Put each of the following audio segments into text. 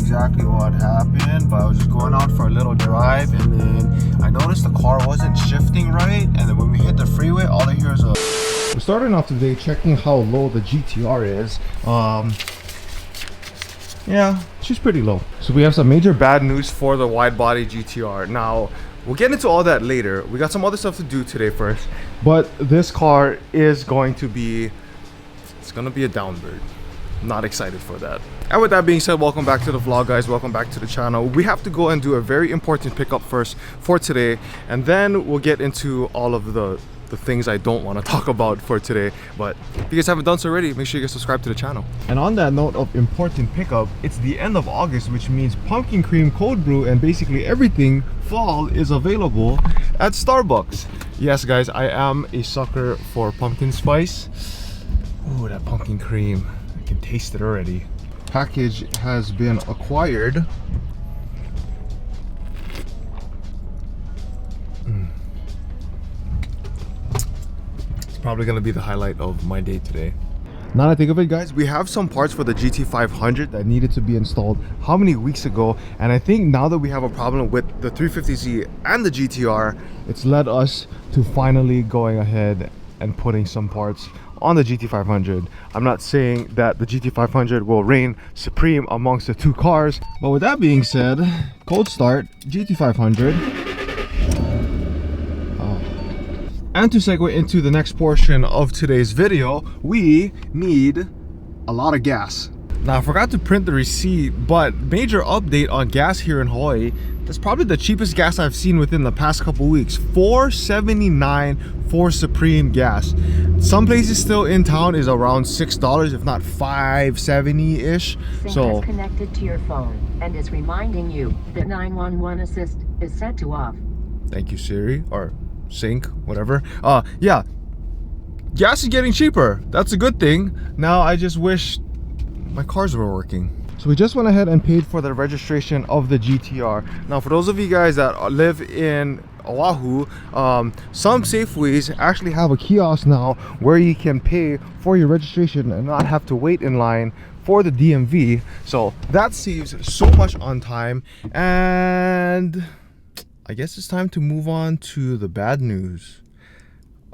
exactly what happened, but I was just going out for a little drive, and then I noticed the car wasn't shifting right, and then when we hit the freeway, all I hear is a... We're starting off today checking how low the GTR is. Yeah, she's pretty low. So we have some major bad news for the wide body GTR. Now, we'll get into all that later. We got some other stuff to do today first, but this car is going to be... It's gonna be a downbird. Not excited for that. And with that being said, welcome back to the vlog, guys. Welcome back to the channel. We have to go and do a very important pickup first for today, and then we'll get into all of the things I don't want to talk about for today. But if you guys haven't done so already, make sure you guys subscribe to the channel. And on that note of important pickup, it's the end of August, which means pumpkin cream cold brew and basically everything fall is available at Starbucks. Yes, guys, I am a sucker for pumpkin spice. Ooh, that pumpkin cream. I can taste it already. Package has been acquired. It's probably gonna be the highlight of my day today. Now that I think of it, guys, we have some parts for the GT500 that needed to be installed how many weeks ago, and I think now that we have a problem with the 350Z and the GTR, it's led us to finally going ahead and putting some parts on the GT500. I'm not saying that the GT500 will reign supreme amongst the two cars, but with that being said, cold start GT500. And to segue into the next portion of today's video, we need a lot of gas. Now, I forgot to print the receipt, but major update on gas here in Hawaii. That's probably the cheapest gas I've seen within the past couple weeks. $4.79 for Supreme gas. Some places still in town is around $6, if not $5.70-ish. So is connected to your phone and is reminding you that 911 assist is set to off. Thank you, Siri, or Sync, whatever. Yeah, gas is getting cheaper. That's a good thing. Now I just wish my cars were working. So we just went ahead and paid for the registration of the GTR. Now, for those of you guys that live in Oahu, some Safeways actually have a kiosk now where you can pay for your registration and not have to wait in line for the DMV. So that saves so much on time, and I guess it's time to move on to the bad news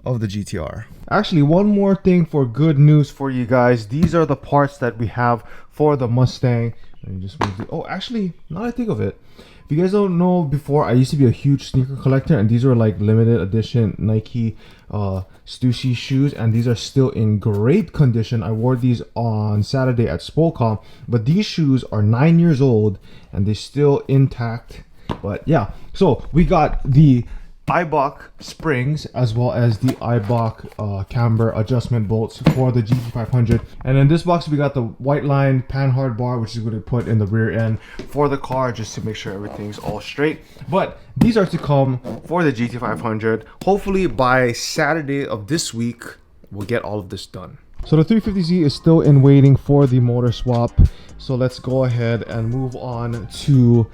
of the GTR. Actually, one more thing for good news for you guys. These are the parts that we have for the Mustang. Let me just move oh, actually, now that I think of it, if you guys don't know, before I used to be a huge sneaker collector, and these were like limited edition Nike Stussy shoes, and these are still in great condition. I wore these on Saturday at Spokane, but these shoes are 9 years old and they're still intact. But yeah, so we got the Eibach springs as well as the Eibach camber adjustment bolts for the GT500, and in this box we got the white line panhard bar, which is going to put in the rear end for the car just to make sure everything's all straight. But these are to come for the GT500. Hopefully by Saturday of this week we'll get all of this done. So the 350Z is still in waiting for the motor swap, so let's go ahead and move on to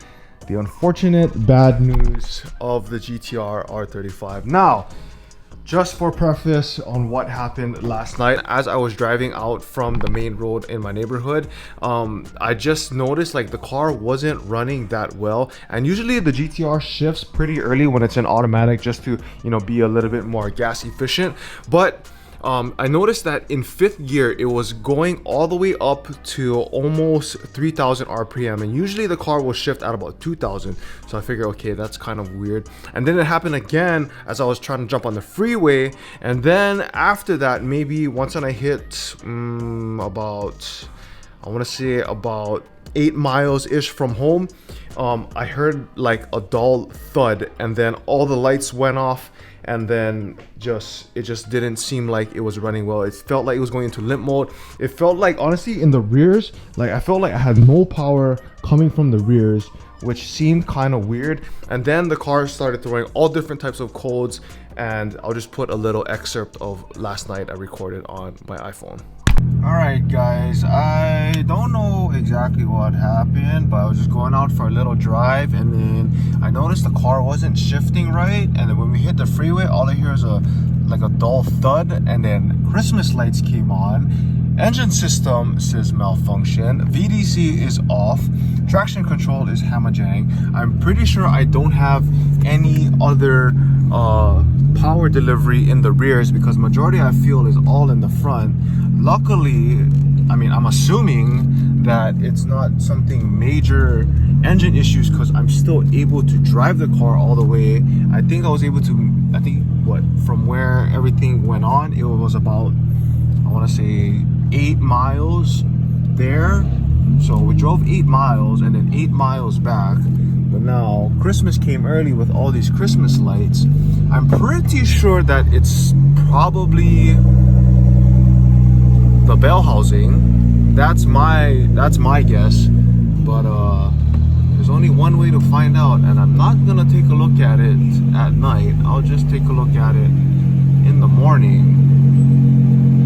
the unfortunate bad news of the GTR R35. Now, just for preface on what happened last night, as I was driving out from the main road in my neighborhood, I just noticed like the car wasn't running that well, and usually the GTR shifts pretty early when it's in automatic just to, you know, be a little bit more gas efficient. But I noticed that in 5th gear it was going all the way up to almost 3,000 RPM, and usually the car will shift at about 2,000. So I figured, okay, that's kind of weird. And then it happened again as I was trying to jump on the freeway, and then after that, maybe once I hit about, I want to say about 8 miles ish from home, I heard like a dull thud, and then all the lights went off, and then it just didn't seem like it was running well. It felt like it was going into limp mode. It felt like, honestly, in the rears, like I felt like I had no power coming from the rears, which seemed kind of weird. And then the car started throwing all different types of codes, and I'll just put a little excerpt of last night I recorded on my iPhone. Alright guys, I don't know exactly what happened, but I was just going out for a little drive, and then I noticed the car wasn't shifting right, and then when we hit the freeway, all I hear is a dull thud, and then Christmas lights came on, Engine system says malfunction. VDC is off. Traction control is hamajang. I'm pretty sure I don't have any other power delivery in the rears because majority I feel is all in the front. Luckily, I mean, I'm assuming that it's not something major engine issues because I'm still able to drive the car all the way. I think I was able to, I think what, from where everything went on, it was about, I want to say 8 miles there. So we drove 8 miles and then 8 miles back. But now Christmas came early with all these Christmas lights. I'm pretty sure that it's probably the bell housing. That's my guess. But there's only one way to find out, and I'm not gonna take a look at it at night. I'll just take a look at it in the morning.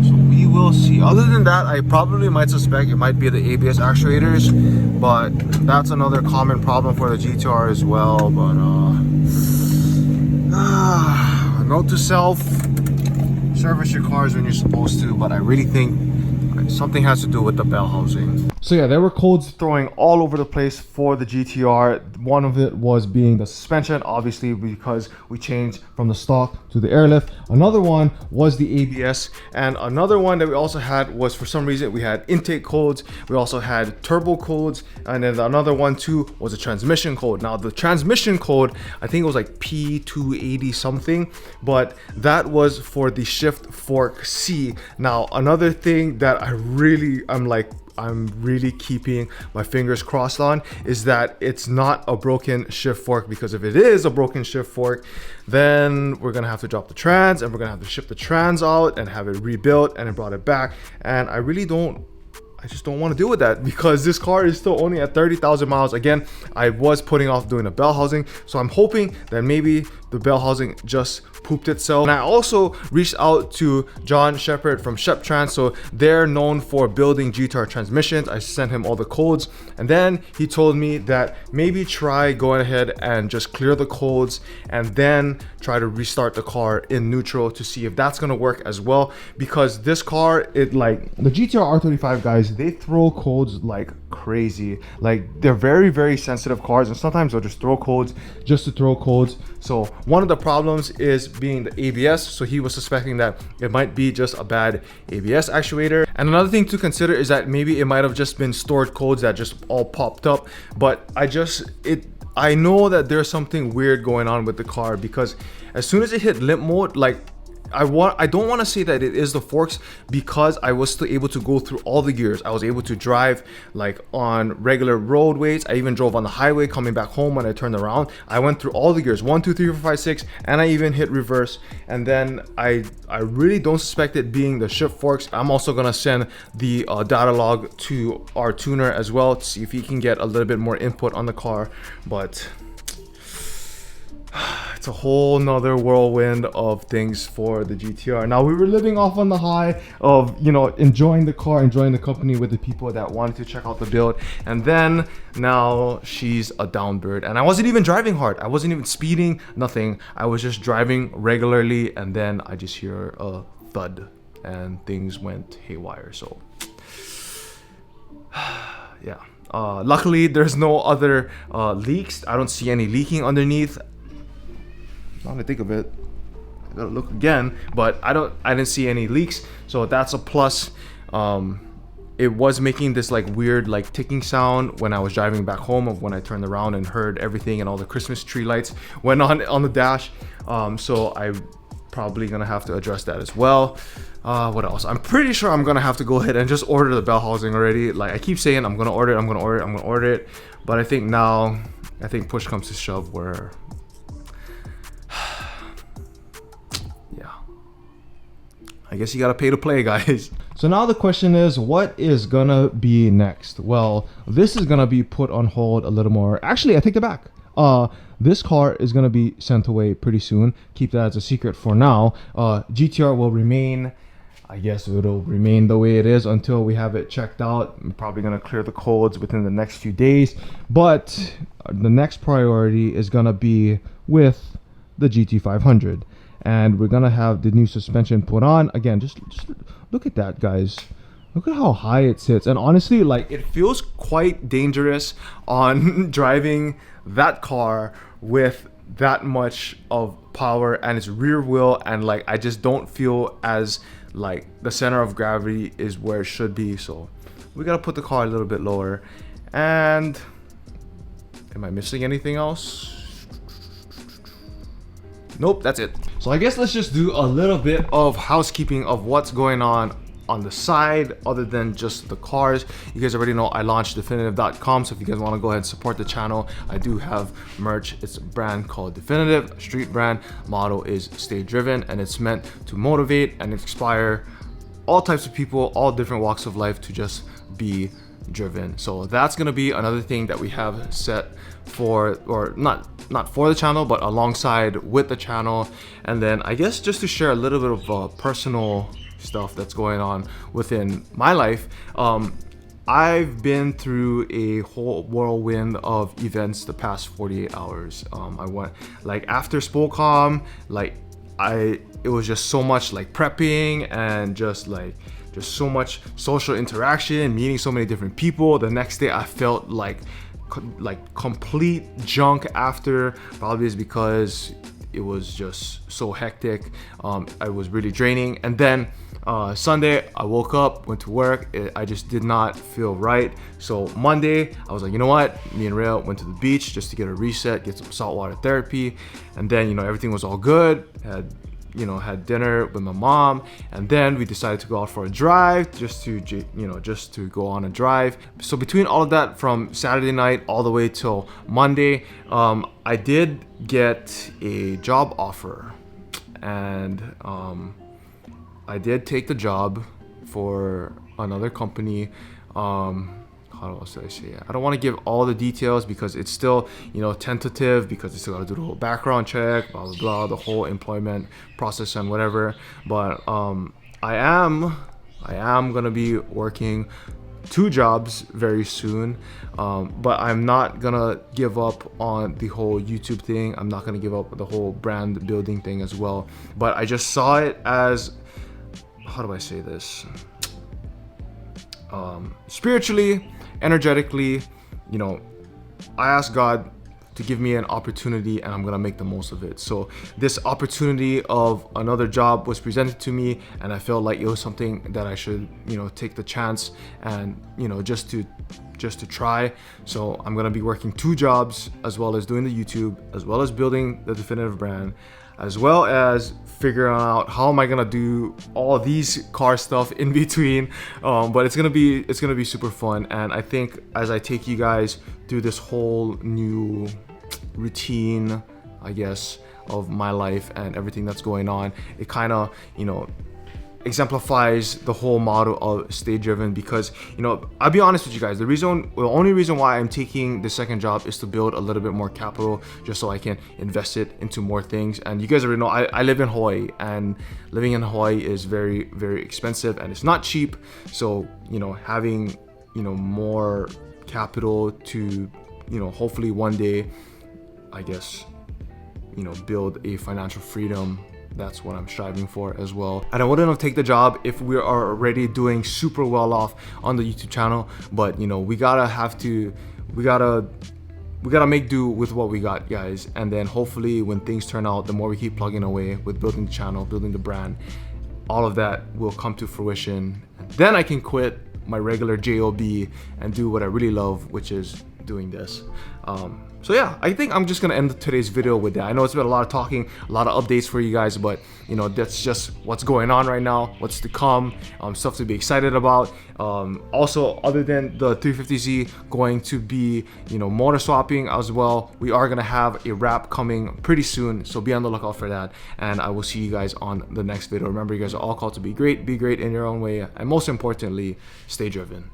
So we will see. Other than that, I probably might suspect it might be the ABS actuators, but that's another common problem for the GTR as well. But note to self: service your cars when you're supposed to. But I really think something has to do with the bell housing. So yeah, there were codes throwing all over the place for the GTR. One of it was being the suspension, obviously, because we changed from the stock to the airlift. Another one was the ABS, and another one that we also had was, for some reason, we had intake codes. We also had turbo codes, and then another one too was a transmission code. Now the transmission code, I think it was like P280 something, but that was for the shift fork C. Now another thing that I'm really keeping my fingers crossed on is that it's not a broken shift fork, because if it is a broken shift fork, then we're gonna have to drop the trans and we're gonna have to ship the trans out and have it rebuilt and then brought it back. And I just don't want to deal with that because this car is still only at 30,000 miles. Again, I was putting off doing a bell housing, so I'm hoping that maybe the bell housing just pooped itself. And I also reached out to John Shepard from ShepTrans, so they're known for building GTR transmissions. I sent him all the codes, and then he told me that maybe try going ahead and just clear the codes and then try to restart the car in neutral to see if that's gonna work as well. Because this car, the GTR R35 guys, they throw codes like crazy. Like, they're very, very sensitive cars, and sometimes they'll just throw codes just to throw codes. So one of the problems is being the ABS, so he was suspecting that it might be just a bad ABS actuator. And another thing to consider is that maybe it might have just been stored codes that just all popped up. But I know that there's something weird going on with the car, because as soon as it hit limp mode, like, I don't want to say that it is the forks, because I was still able to go through all the gears. I was able to drive like on regular roadways. I even drove on the highway coming back home when I turned around. I went through all the gears, 1, 2, 3, 4, 5, 6, and I even hit reverse. And then I really don't suspect it being the shift forks. I'm also gonna send the data log to our tuner as well to see if he can get a little bit more input on the car. But it's a whole nother whirlwind of things for the GTR. Now, we were living off on the high of, enjoying the car, enjoying the company with the people that wanted to check out the build, and then now she's a downbird. And I wasn't even driving hard. I wasn't even speeding, nothing. I was just driving regularly, and then I just hear a thud and things went haywire. So yeah, luckily there's no other leaks. I don't see any leaking underneath. Now to think of it, I gotta look again, but I didn't see any leaks, so that's a plus. It was making this like weird like ticking sound when I was driving back home, of when I turned around and heard everything and all the Christmas tree lights went on the dash. So I'm probably gonna have to address that as well. What else? I'm pretty sure I'm gonna have to go ahead and just order the bell housing already. Like, I keep saying I'm gonna order it, but I think now, push comes to shove where I guess you gotta pay to play, guys. So now the question is, what is gonna be next? Well, this is gonna be put on hold a little more. Actually, I take it back. This car is gonna be sent away pretty soon. Keep that as a secret for now. GTR will remain, I guess it'll remain the way it is until we have it checked out. I'm probably gonna clear the codes within the next few days. But the next priority is gonna be with the GT500. And we're gonna have the new suspension put on. Again, just look at that, guys. Look at how high it sits. And honestly, like, it feels quite dangerous on driving that car with that much of power and its rear wheel, and like I just don't feel as like the center of gravity is where it should be. So we gotta put the car a little bit lower. And am I missing anything else? Nope, that's it. So I guess let's just do a little bit of housekeeping of what's going on the side other than just the cars. You guys already know I launched definitive.com, so if you guys want to go ahead and support the channel, I do have merch. It's a brand called Definitive, a street brand. Motto is stay driven, and it's meant to motivate and inspire all types of people, all different walks of life, to just be driven. So that's gonna be another thing that we have set for, or not for the channel, but alongside with the channel. And then I guess just to share a little bit of personal stuff that's going on within my life. I've been through a whole whirlwind of events the past 48 hours. I went, like, after Spocom, like it was just so much like prepping and just so much social interaction, meeting so many different people. The next day I felt like complete junk after, probably is because it was just so hectic. I was really draining. And then Sunday I woke up, went to work, I just did not feel right. So Monday I was like, you know what, me and Rail went to the beach just to get a reset, get some saltwater therapy. And then, you know, everything was all good. Had dinner with my mom, and then we decided to go out for a drive, just to go on a drive. So between all of that, from Saturday night all the way till Monday, I did get a job offer, and I did take the job for another company. How else did I say it? I don't want to give all the details because it's still, tentative, because they still got to do the whole background check, blah, blah, blah, the whole employment process and whatever. But I am going to be working 2 jobs very soon. But I'm not going to give up on the whole YouTube thing. I'm not going to give up the whole brand building thing as well. But I just saw it as, how do I say this? Spiritually, energetically, I asked God to give me an opportunity, and I'm gonna make the most of it. So this opportunity of another job was presented to me, and I felt like it was something that I should, take the chance and, just to try. So I'm gonna be working 2 jobs, as well as doing the YouTube, as well as building the Definitive brand, as well as figuring out how am I gonna do all these car stuff in between. But it's gonna be super fun. And I think as I take you guys through this whole new routine, I guess, of my life and everything that's going on, it kind of, exemplifies the whole model of stay driven. Because, I'll be honest with you guys, the only reason why I'm taking the second job is to build a little bit more capital, just so I can invest it into more things. And you guys already know I live in Hawaii, and living in Hawaii is very, very expensive, and it's not cheap. So, having, more capital to, hopefully one day, I guess, build a financial freedom. That's what I'm striving for as well. And I wouldn't have taken the job if we are already doing super well off on the YouTube channel. But we gotta make do with what we got, guys. And then hopefully when things turn out, the more we keep plugging away with building the channel, building the brand, all of that will come to fruition. And then I can quit my regular job and do what I really love, which is doing this. So yeah, I think I'm just gonna end today's video with that. I know it's been a lot of talking, a lot of updates for you guys, but that's just what's going on right now, what's to come, stuff to be excited about. Also, other than the 350Z going to be, motor swapping as well, we are gonna have a wrap coming pretty soon, so be on the lookout for that. And I will see you guys on the next video. Remember, you guys are all called to be great in your own way, and most importantly, stay driven.